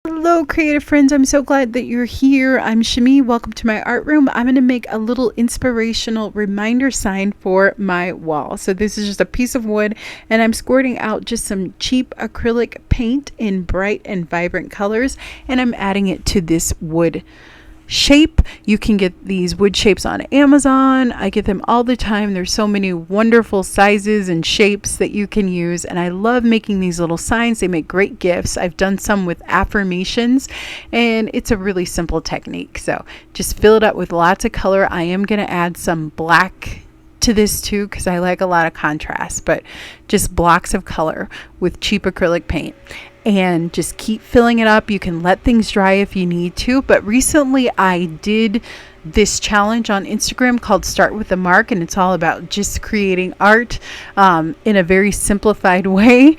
Hello, creative friends. I'm so glad that you're here. I'm Shami. Welcome to my art room. I'm going to make a little inspirational reminder sign for my wall. So this is just a piece of wood, and I'm squirting out just some cheap acrylic paint in bright and vibrant colors, and I'm adding it to this wood shape. You can get these wood shapes on Amazon. I get them all the time. There's so many wonderful sizes and shapes that you can use, and I love making these little signs. They make great gifts. I've done some with affirmations, and it's a really simple technique. So just fill it up with lots of color. I am going to add some black to this too because I like a lot of contrast, but just blocks of color with cheap acrylic paint. And just keep filling it up. You can let things dry if you need to. But recently I did this challenge on Instagram called Start with a Mark, and it's all about just creating art in a very simplified way,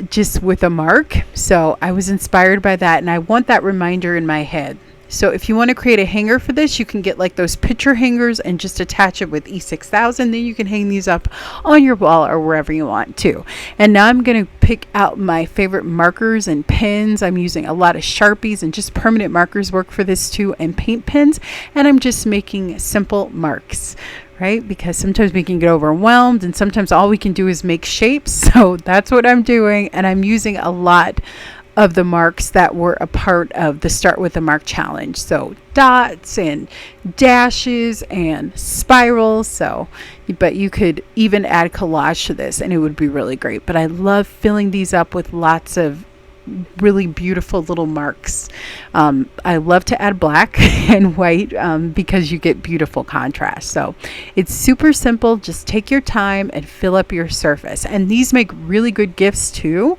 just with a mark. So I was inspired by that, and I want that reminder in my head. So if you want to create a hanger for this, you can get like those picture hangers and just attach it with E6000. Then you can hang these up on your wall or wherever you want to. And now I'm going to pick out my favorite markers and pens. I'm using a lot of Sharpies, and just permanent markers work for this too, and paint pens. And I'm just making simple marks, right? Because sometimes we can get overwhelmed, and sometimes all we can do is make shapes. So that's what I'm doing. And I'm using a lot of the marks that were a part of the Start with a Mark challenge. So dots and dashes and spirals. So, but you could even add collage to this and it would be really great. But I love filling these up with lots of really beautiful little marks. I love to add black and white because you get beautiful contrast. So it's super simple. Just take your time and fill up your surface. And these make really good gifts too.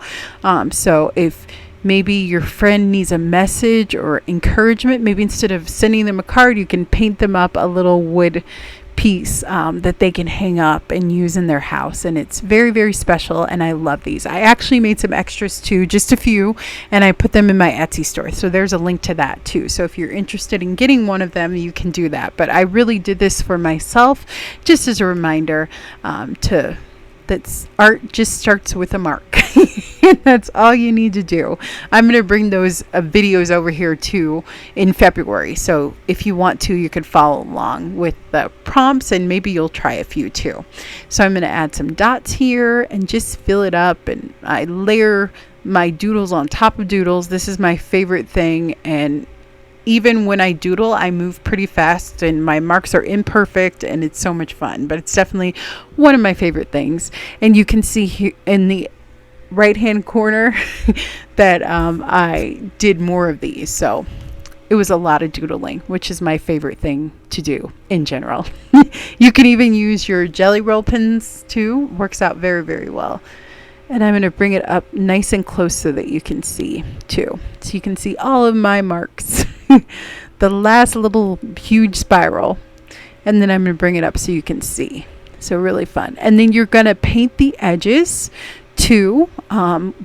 So if maybe your friend needs a message or encouragement, maybe instead of sending them a card, you can paint them up a little wood piece that they can hang up and use in their house. And it's very, very special, and I love these. I actually made some extras too, just a few, and I put them in my Etsy store. So there's a link to that too. So if you're interested in getting one of them, you can do that. But I really did this for myself, just as a reminder that art just starts with a mark. And that's all you need to do. I'm going to bring those videos over here too in February. So if you want to, you could follow along with the prompts, and maybe you'll try a few too. So I'm going to add some dots here and just fill it up. And I layer my doodles on top of doodles. This is my favorite thing. And even when I doodle, I move pretty fast, and my marks are imperfect, and it's so much fun. But it's definitely one of my favorite things. And you can see here in the right hand corner that I did more of these. So it was a lot of doodling, which is my favorite thing to do in general. You can even use your jelly roll pens too. Works out very, very well. And I'm going to bring it up nice and close so that you can see too. So you can see all of my marks. The last little huge spiral. And then I'm going to bring it up so you can see. So really fun. And then you're going to paint the edges too.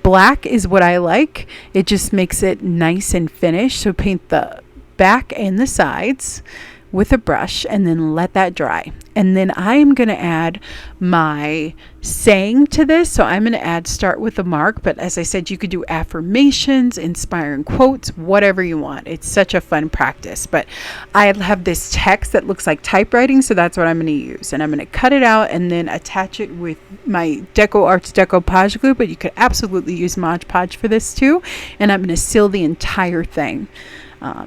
Black is what I like. It just makes it nice and finished. So paint the back and the sides with a brush, and then let that dry. And then I am going to add my saying to this. So I'm going to add Start with a Mark, but as I said, you could do affirmations, inspiring quotes, whatever you want. It's such a fun practice. But I have this text that looks like typewriting, so that's what I'm going to use. And I'm going to cut it out and then attach it with my Deco Arts Decoupage glue, but you could absolutely use Mod Podge for this too. And I'm going to seal the entire thing.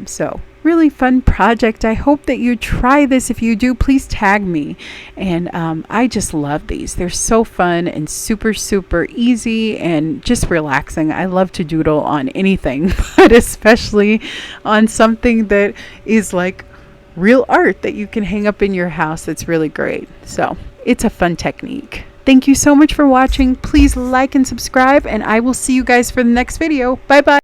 So really fun project. I hope that you try this. If you do, please tag me. And I just love these. They're so fun and super, super easy and just relaxing. I love to doodle on anything, but especially on something that is like real art that you can hang up in your house. That's really great. So it's a fun technique. Thank you so much for watching. Please like and subscribe, and I will see you guys for the next video. Bye bye.